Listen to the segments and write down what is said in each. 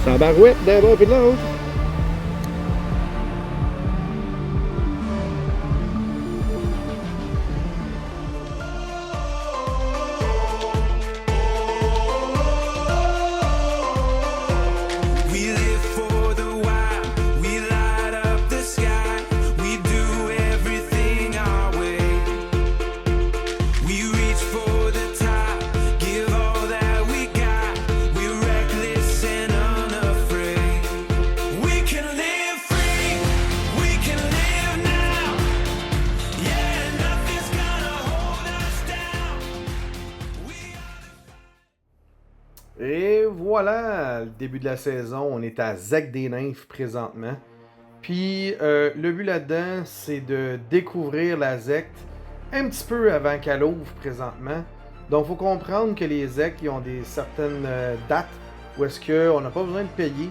Tabarouette d'un bord et de l'autre. We live for the wild, we light up the sky, we do everything our way. We reach for the top, give all that we got, we're reckless and unafraid. We can live free, we can live now, yeah, nothing's gonna hold us down. Et voilà, le début de la saison, on est à ZEC-des-Nymphes présentement. Puis le but là-dedans, c'est de découvrir la ZEC un petit peu avant qu'elle ouvre présentement. Donc il faut comprendre que les ZEC ils ont des certaines dates où est-ce qu'on n'a pas besoin de payer.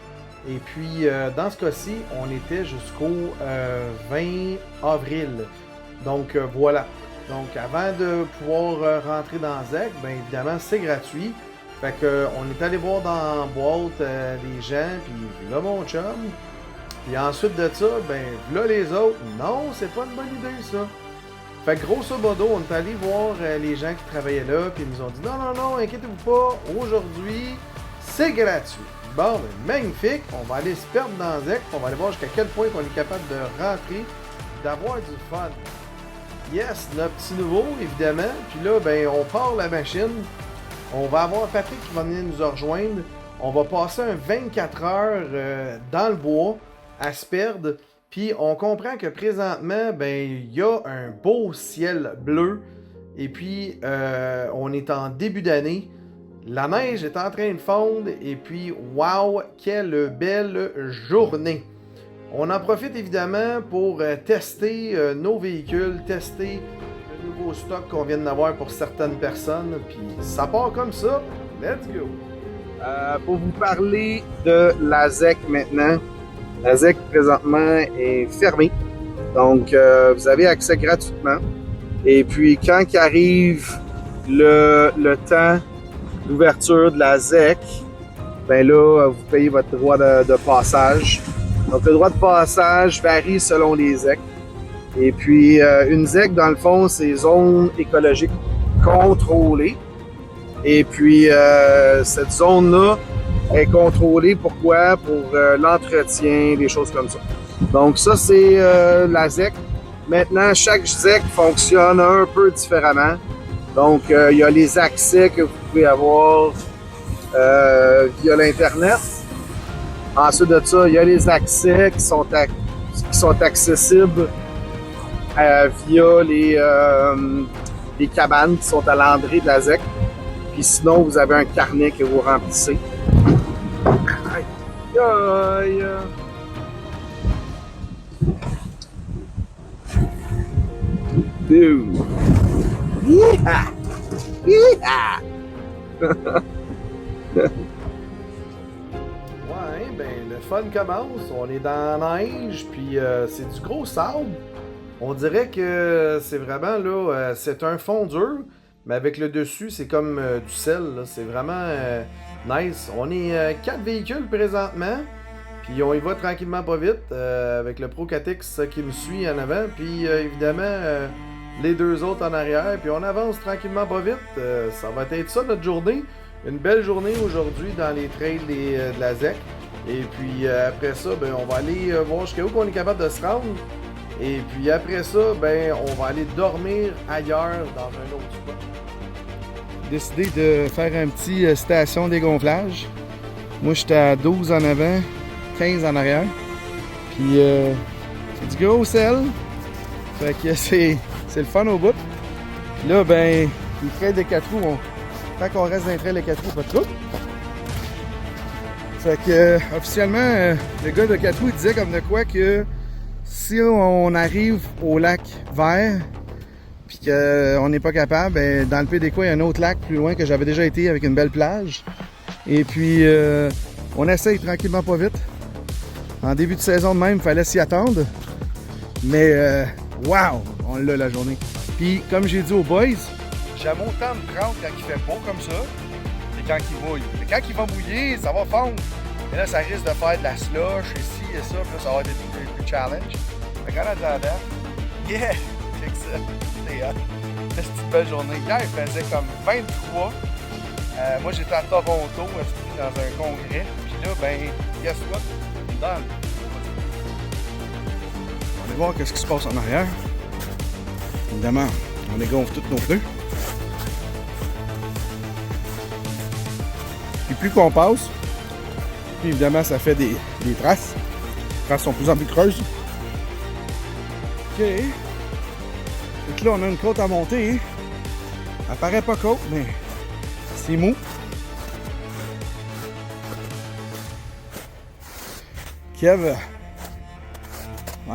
Et puis dans ce cas-ci, on était jusqu'au 20 avril. Donc voilà. Donc avant de pouvoir rentrer dans ZEC, bien évidemment c'est gratuit. Fait que on est allé voir dans la boîte des gens, puis là mon chum. Puis ensuite de ça, ben là les autres, non, c'est pas une bonne idée ça. Fait que grosso modo, on est allé voir les gens qui travaillaient là, puis ils nous ont dit non, inquiétez-vous pas, aujourd'hui, c'est gratuit. Bon, ben magnifique, on va aller se perdre dans ZEC, on va aller voir jusqu'à quel point on est capable de rentrer, d'avoir du fun. Yes, notre petit nouveau, évidemment, puis là, ben on part la machine. On va avoir Patrick qui va venir nous rejoindre. On va passer un 24 heures dans le bois à se perdre. Puis on comprend que présentement, ben il y a un beau ciel bleu. Et puis on est en début d'année. La neige est en train de fondre. Et puis wow, quelle belle journée. On en profite évidemment pour tester nos véhicules, tester nouveau stock qu'on vient d'avoir pour certaines personnes, puis ça part comme ça. Let's go! Pour vous parler de la ZEC maintenant, la ZEC présentement est fermée, donc vous avez accès gratuitement. Et puis quand il arrive le temps d'ouverture de la ZEC, ben là, vous payez votre droit de passage. Donc le droit de passage varie selon les ZEC. Et puis, une ZEC, dans le fond, c'est zone écologique contrôlée. Et puis, cette zone-là est contrôlée, pourquoi? Pour l'entretien, des choses comme ça. Donc, ça, c'est la ZEC. Maintenant, chaque ZEC fonctionne un peu différemment. Donc, il y a les accès que vous pouvez avoir via l'Internet. Ensuite de ça, il y a les accès qui sont accessibles via les cabanes qui sont à l'entrée de la ZEC. Puis sinon, vous avez un carnet que vous remplissez. Aïe, aïe. Dude. Yeah! Yeah! Ouais, ben le fun commence. On est dans la neige, puis c'est du gros sable. On dirait que c'est vraiment là, c'est un fond dur, mais avec le dessus, c'est comme du sel. Là. C'est vraiment nice. On est 4 véhicules présentement, puis on y va tranquillement pas vite, avec le Pro 4X qui me suit en avant, puis évidemment les deux autres en arrière, puis on avance tranquillement pas vite. Ça va être ça notre journée. Une belle journée aujourd'hui dans les trails de la ZEC. Et puis après ça, ben, on va aller voir jusqu'à où on est capable de se rendre. Et puis après ça, ben, on va aller dormir ailleurs dans un autre spot. Décidé de faire un petit station dégonflage. Moi, j'étais à 12 en avant, 15 en arrière. Puis c'est du gros sel. Fait que c'est le fun au bout. Puis là, ben, les trails de 4 roues, tant qu'on reste dans les trails de 4 roues, pas de trouble. Fait que officiellement, le gars de 4 roues il disait comme de quoi que si on arrive au lac Vert puis qu'on n'est pas capable, ben, dans le Pédéquois, il y a un autre lac plus loin que j'avais déjà été avec une belle plage. Et puis on essaye tranquillement pas vite. En début de saison de même, il fallait s'y attendre. Mais wow! On l'a la journée. Puis comme j'ai dit aux boys, j'aime autant me prendre quand il fait beau comme ça et quand il mouille. Mais quand il va mouiller, ça va fondre. Et là, ça risque de faire de la slush ici et ça, puis là, ça va être plus challenge. Fait qu'en attendant, yeah! Check ça, c'est hot. C'était une petite belle journée. Hier, il faisait comme 23. Moi, j'étais à Toronto, dans un congrès. Puis là, ben, guess what? Dans le... On va voir qu'est-ce qui se passe en arrière. Évidemment, on dégonfle tous nos pneus. Puis plus qu'on passe, puis évidemment, ça fait des traces. Les traces sont de plus en plus creuses. OK. Donc là, on a une côte à monter. Elle paraît pas côte, mais c'est mou. Kev,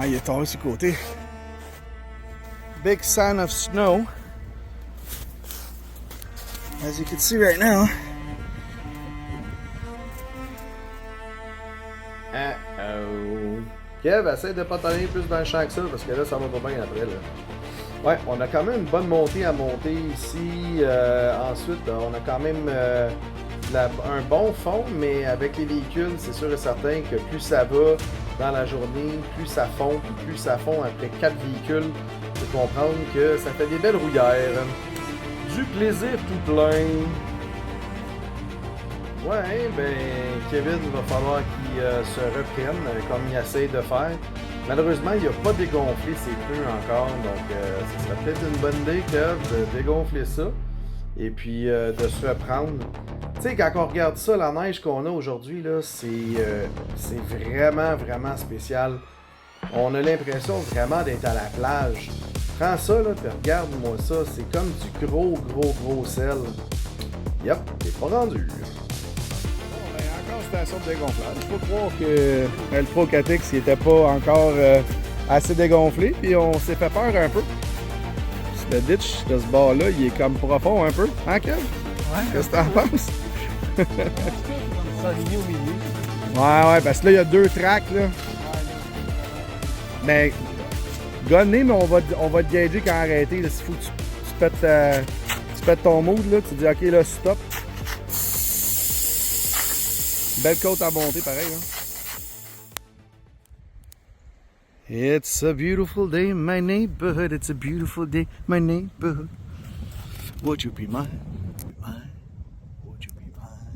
il est tombé sur le côté. Big sign of snow. As you can see right now. Kev, essaie de pas t'aller plus dans le champ que ça, parce que là, ça va pas bien après, là. Ouais, on a quand même une bonne montée à monter ici. Ensuite, on a quand même un bon fond, mais avec les véhicules, c'est sûr et certain que plus ça va dans la journée, plus ça fond, puis plus ça fond après 4 véhicules, tu peux comprendre que ça fait des belles rouillères. Du plaisir tout plein. Ouais, ben, Kevin, il va falloir qu'il se reprenne comme il essaie de faire. Malheureusement, il n'a pas dégonflé ses pneus encore, donc ce serait peut-être une bonne idée, Kev, de dégonfler ça et puis de se reprendre. Tu sais, quand on regarde ça, la neige qu'on a aujourd'hui, là, c'est vraiment, vraiment spécial. On a l'impression vraiment d'être à la plage. Prends ça, là, puis regarde-moi ça, c'est comme du gros sel. Yep, t'es pas rendu. Station de dégonflage. Il faut croire que le Pro 4X n'était pas encore assez dégonflé, puis on s'est fait peur un peu. Le ditch de ce bord-là, il est comme profond un peu. Hein, Kev? Ouais. Qu'est-ce que t'en penses? S'enligner au milieu. Ouais, parce que là, il y a 2 tracks, là. Mais, gonner, mais on va te gager quand arrêter. S'il faut que tu pètes ton mood, là, tu dis, OK, là, stop. Belle côte à monter, pareil. Hein? It's a beautiful day in my neighborhood. It's a beautiful day in my neighborhood. Would you be mine? Mine? Would you be mine?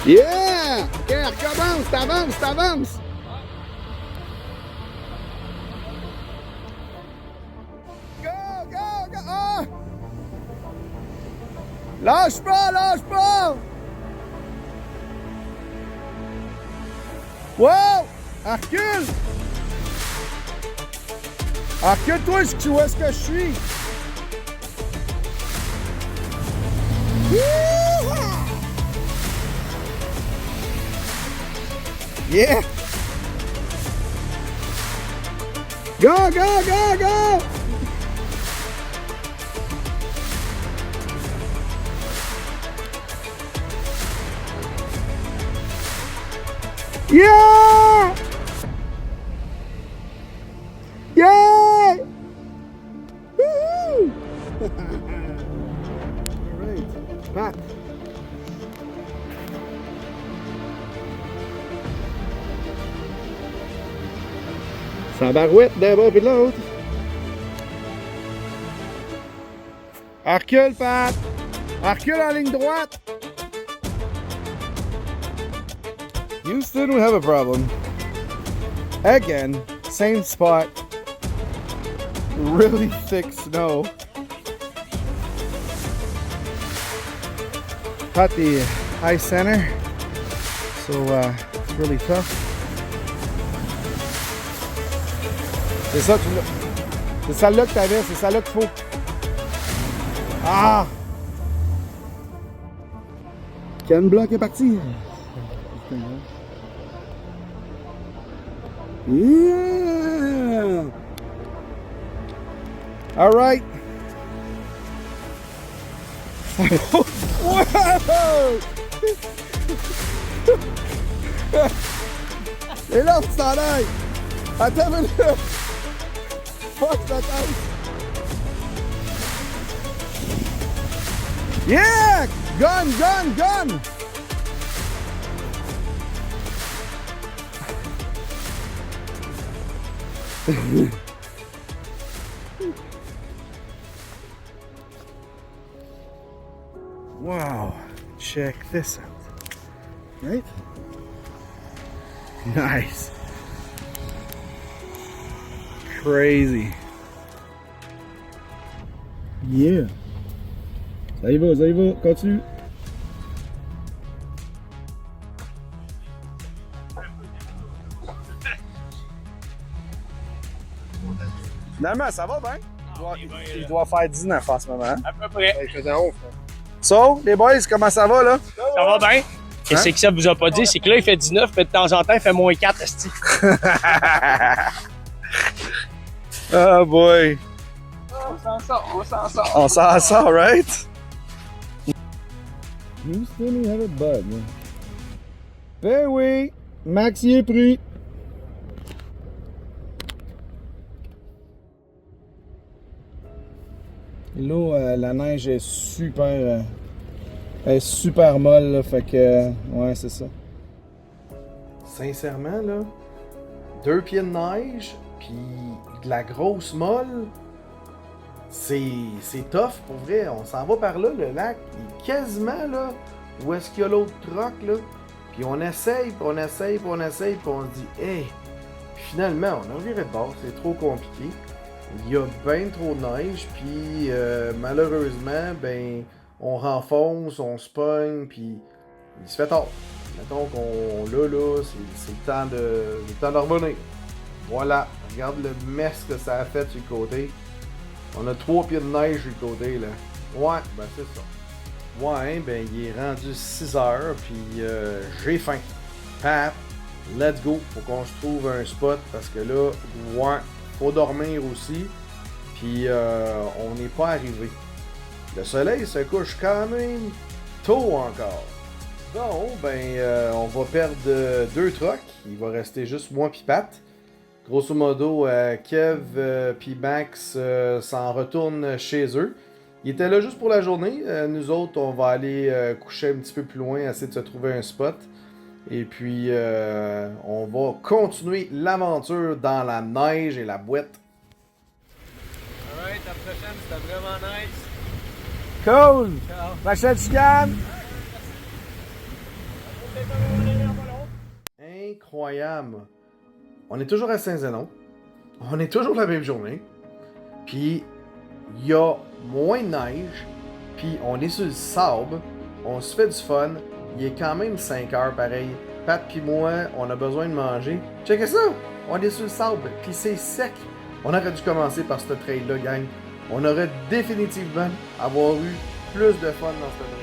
Yeah! OK, recommence, t'avances! Go! Ah! Lâche pas! Wow! Recule! Recule-toi, tu vois ce que je suis! Yeah! Go! Yeah! Yay! Woo! All right, back. Ça barouette d'un bord et de l'autre. Recule, Pat! Recule en ligne droite! Houston, we have a problem. Again, same spot. Really thick snow. Pat est ice center. So it's really tough. C'est ça, c'est celle-là que t'avais, c'est celle-là qu'il faut. Ah! Ken Block est parti. Yeah! All right. Wow! Et là, tu t'en ailles. Attends une minute. Fuck that ice. Yeah! Gun, gun, gun! Wow, check this out. Right? Nice. Crazy. Yeah. Ça y va, continue. Finalement, ça va bien. Il doit faire 19 en ce moment. À peu près. Il faisait 11. So, les boys, comment ça va là? Ça va bien. Qu'est-ce que ça vous a pas dit? C'est que là, il fait 19, mais de temps en temps, il fait moins 4, esti. Oh boy. On s'en sort, on s'en sort. On s'en sort, right? Houston, you have a bug, man. Ben oui, Max y est pris. L'eau, la neige est super molle, là, fait que, ouais, c'est ça. Sincèrement, là, 2 pieds de neige, puis de la grosse molle, c'est tough, pour vrai. On s'en va par là, le lac, il est quasiment là, où est-ce qu'il y a l'autre troc, là. Puis on essaye, puis on essaye, puis on essaye, puis on se dit, hey, finalement, on a viré de bord, c'est trop compliqué. Il y a bien trop de neige, puis malheureusement, ben, on renfonce, on se pogne, puis il se fait tard. Mettons qu'on, là, c'est le temps de revenir. Voilà, regarde le mess que ça a fait sur le côté. On a 3 pieds de neige sur le côté, là. Ouais, ben c'est ça. Ouais, ben il est rendu 6 heures, puis j'ai faim. Pap, let's go, faut qu'on se trouve un spot, parce que là, ouais, faut dormir aussi, puis on n'est pas arrivé. Le soleil se couche quand même tôt encore. Donc, ben, on va perdre 2 trucks. Il va rester juste moi pis Pat. Grosso modo, Kev puis Max s'en retournent chez eux. Ils étaient là juste pour la journée. Nous autres, on va aller coucher un petit peu plus loin, essayer de se trouver un spot. Et puis, on va continuer l'aventure dans la neige et la boîte. Alright, la prochaine, c'était vraiment nice. Cool! Ciao. Prochaine chicane! Incroyable! On est toujours à Saint-Zénon. On est toujours la même journée. Puis, il y a moins de neige. Puis, on est sur le sable. On se fait du fun. Il est quand même 5 heures pareil. Pat pis moi, on a besoin de manger. Checkez ça! On est sur le sable. Puis c'est sec. On aurait dû commencer par ce trail-là, gang. On aurait définitivement avoir eu plus de fun dans ce trail-là.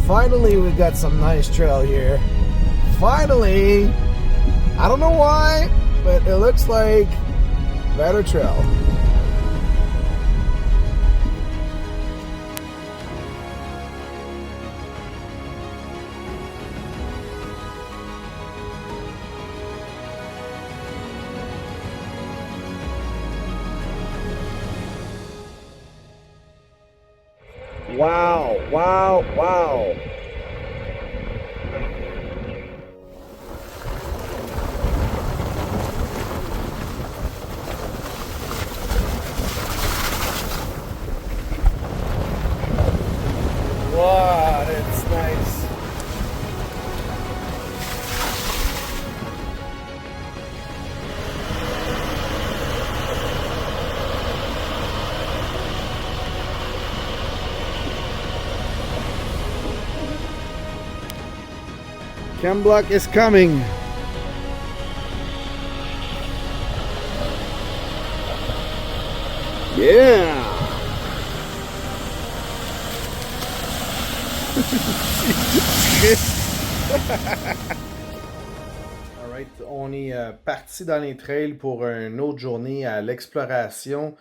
Finally, we've got some nice trail here. Finally! I don't know why, but it looks like better trail. Wow, wow, wow. Wow, that's nice. Chem block is coming. Yeah. Alright, on est parti dans les trails pour une autre journée à l'exploration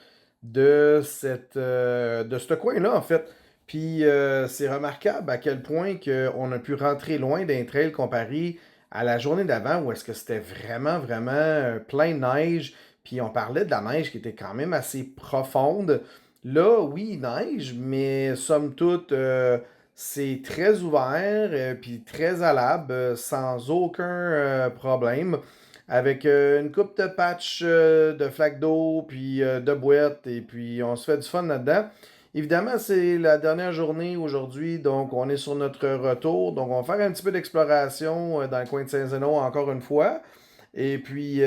de ce coin-là, en fait. Puis c'est remarquable à quel point on a pu rentrer loin d'un trail comparé à la journée d'avant où est-ce que c'était vraiment, vraiment plein de neige. Puis on parlait de la neige qui était quand même assez profonde. Là, oui, il neige, mais somme toute, c'est très ouvert, puis très allable, sans aucun problème. Avec une coupe de patch de flaques d'eau, puis de boîtes, et puis on se fait du fun là-dedans. Évidemment, c'est la dernière journée aujourd'hui, donc on est sur notre retour. Donc on va faire un petit peu d'exploration dans le coin de Saint-Zénon encore une fois. Et puis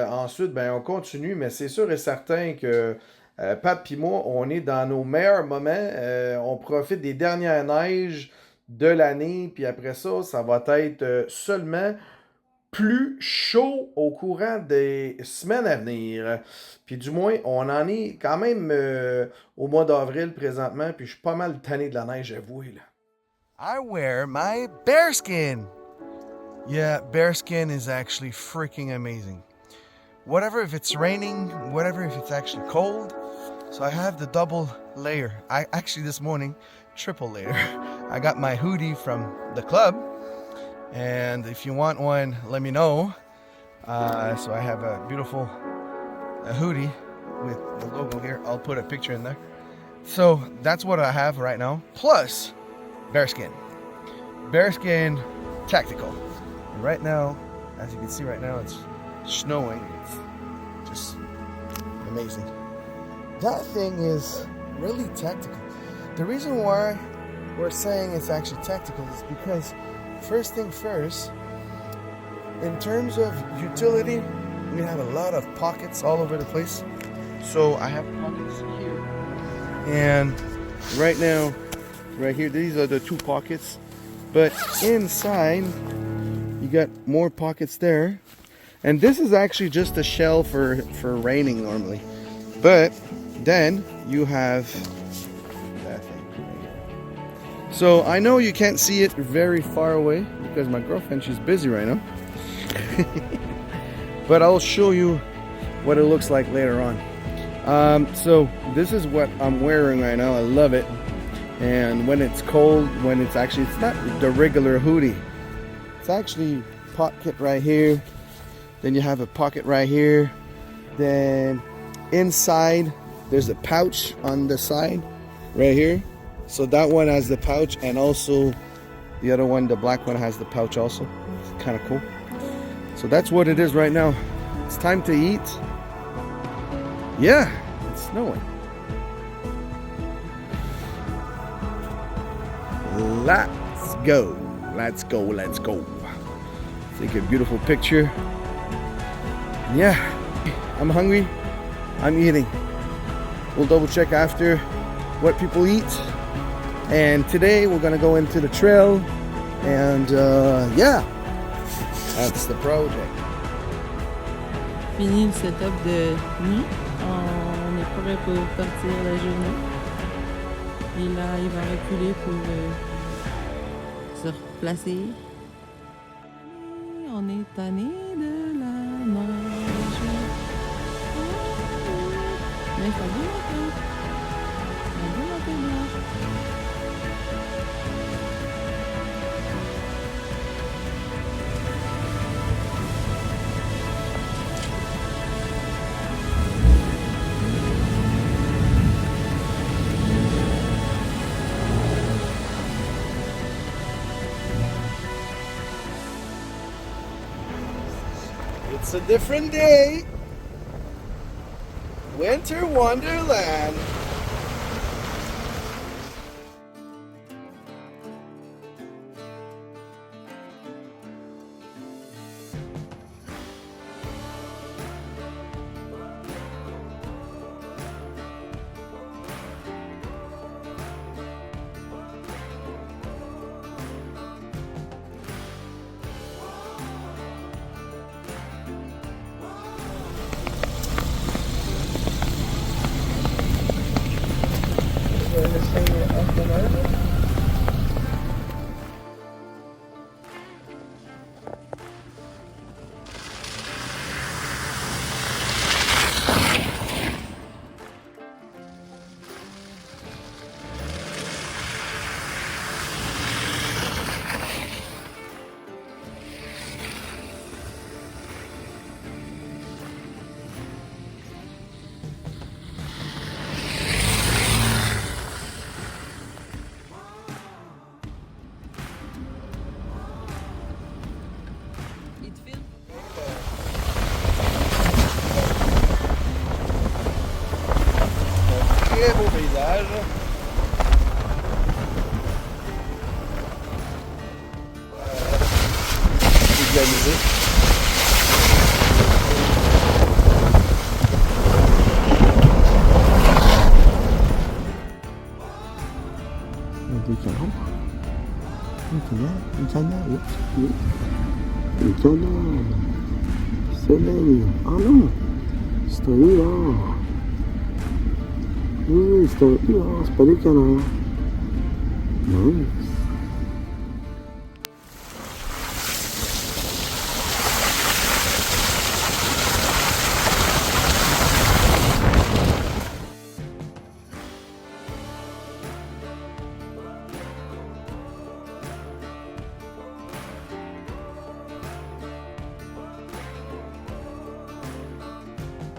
ensuite, ben, on continue, mais c'est sûr et certain que Pat et moi, on est dans nos meilleurs moments. On profite des dernières neiges de l'année, puis après ça, ça va être seulement plus chaud au courant des semaines à venir. Puis du moins, on en est quand même au mois d'avril présentement, puis je suis pas mal tanné de la neige, avouez, là. I wear my bearskin. Yeah, bearskin is actually freaking amazing. Whatever if it's raining, whatever if it's actually cold. So I have the double layer. I actually this morning, triple layer. I got my hoodie from the club. And if you want one, let me know. So I have a beautiful hoodie with the logo here. I'll put a picture in there. So that's what I have right now. Plus bearskin. Bearskin tactical. And right now, as you can see right now, it's snowing. It's just amazing. That thing is really tactical. The reason why we're saying it's actually tactical is because first thing first, in terms of utility, we have a lot of pockets all over the place. So I have pockets here. And right now, right here, these are the two pockets. But inside, you got more pockets there. And this is actually just a shell for raining normally. But then you have that thing right here. So I know you can't see it very far away because my girlfriend, she's busy right now. But I'll show you what it looks like later on. So this is what I'm wearing right now. I love it. And when it's cold, it's not the regular hoodie. It's actually pocket right here. Then you have a pocket right here. Then inside, there's a pouch on the side right here. So that one has the pouch, and also the other one, the black one, has the pouch also. It's kind of cool. So that's what it is right now. It's time to eat. Yeah, it's snowing. Let's go. Let's go. Let's go. Take a beautiful picture. Yeah, I'm hungry. I'm eating. We'll double check after what people eat. And today we're gonna go into the trail. And yeah, that's the project. Fini le setup de nuit. On est prêt pour partir la journée. Et là, il va reculer pour se replacer. On est tanné de la neige. Mais ça vaut la peine. Ça vaut la peine. It's a different day. Winter Wonderland. Des canards. Un canard, oui. Un canard. Soleil. Ah non! C'est un huard. Oui, c'est un huard, c'est pas des canards. Nice.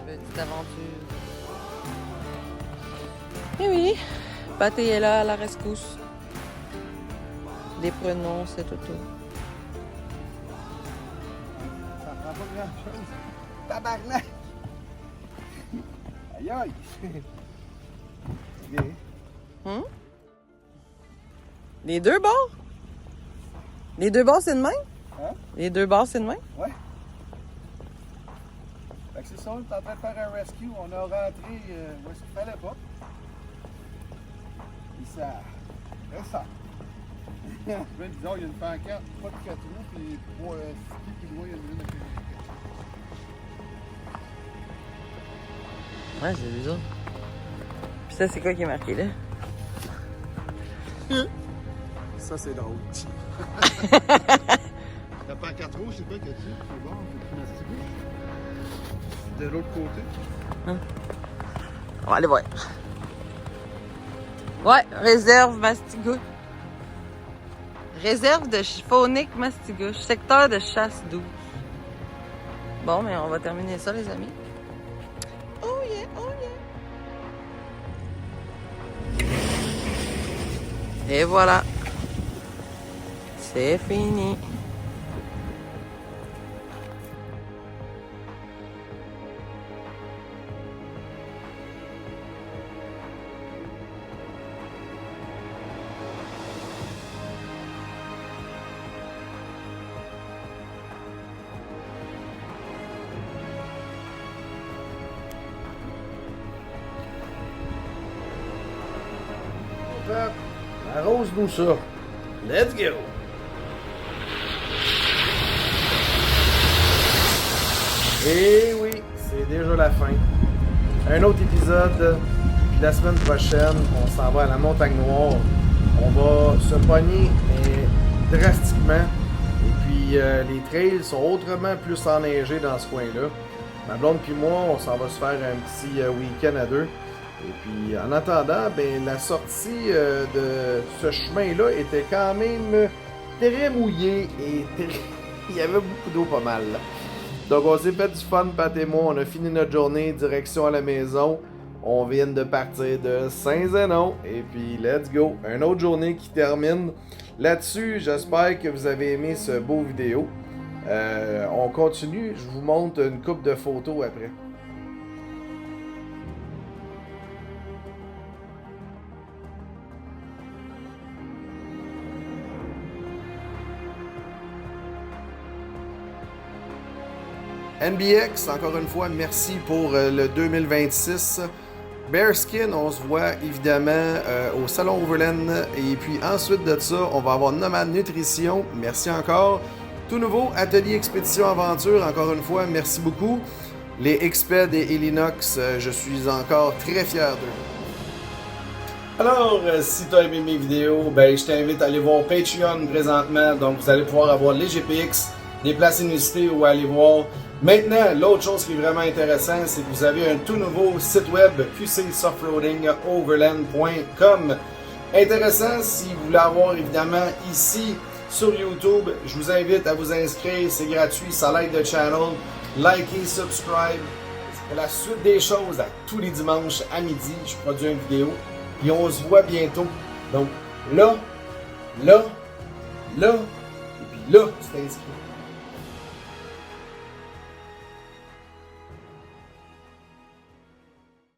Petite aventure. Eh oui, Pâté est là à la rescousse. Des prénoms, c'est tout. Ça prend pas grand chose. Tabarnak! Aïe aïe! Bien. Les deux bords? Les deux bords, c'est de même? Hein? Les deux bords, c'est de même? Ouais. Fait que c'est ça, on est en train de faire un rescue. On a rentré où est-ce qu'il fallait pas. Et ça. Ça. Je vais dire, il y a une pancarte, pas de 4 roues, puis 3 skis, puis loin, il y a une lune à Ouais, c'est bizarre. Puis ça, c'est quoi qui est marqué là? Ça, c'est drôle. La pancarte rouge, c'est quoi que tu dis? C'est bon, c'est plus de l'autre côté. On va aller voir. Ouais, réserve Mastigouche. Réserve de Faunique Mastigouche. Secteur de chasse douce. Bon, mais on va terminer ça, les amis. Oh yeah, oh yeah. Et voilà. C'est fini. Arrose-nous ça. Let's go! Et oui, c'est déjà la fin. Un autre épisode. Puis la semaine prochaine, on s'en va à la Montagne Noire. On va se pogner drastiquement. Et puis les trails sont autrement plus enneigés dans ce coin-là. Ma blonde puis moi, on s'en va se faire un petit week-end à deux. Et puis, en attendant, ben, la sortie de ce chemin-là était quand même très mouillée et il y avait beaucoup d'eau pas mal. Là. Donc, on s'est fait du fun, Pat et moi. On a fini notre journée, direction à la maison. On vient de partir de Saint-Zénon. Et puis, let's go. Une autre journée qui termine. Là-dessus, j'espère que vous avez aimé ce beau vidéo. On continue. Je vous montre une couple de photos après. NBX, encore une fois, merci pour le 2026. Bearskin, on se voit évidemment au Salon Overland. Et puis ensuite de ça, on va avoir Nomade Nutrition. Merci encore. Tout nouveau, Atelier Expédition Aventure, encore une fois, merci beaucoup. Les Exped et Elinox, je suis encore très fier d'eux. Alors, si tu as aimé mes vidéos, ben, je t'invite à aller voir Patreon présentement. Donc, vous allez pouvoir avoir les GPX, des places inusitées où aller voir. Maintenant, l'autre chose qui est vraiment intéressant, c'est que vous avez un tout nouveau site web, qcsoffroadingoverland.com. Intéressant, si vous voulez avoir évidemment ici sur YouTube, je vous invite à vous inscrire, c'est gratuit, ça l'aide le channel. Likez, subscribe. C'est la suite des choses à tous les dimanches à midi, je produis une vidéo. Et on se voit bientôt. Donc là, et puis là, tu t'inscris.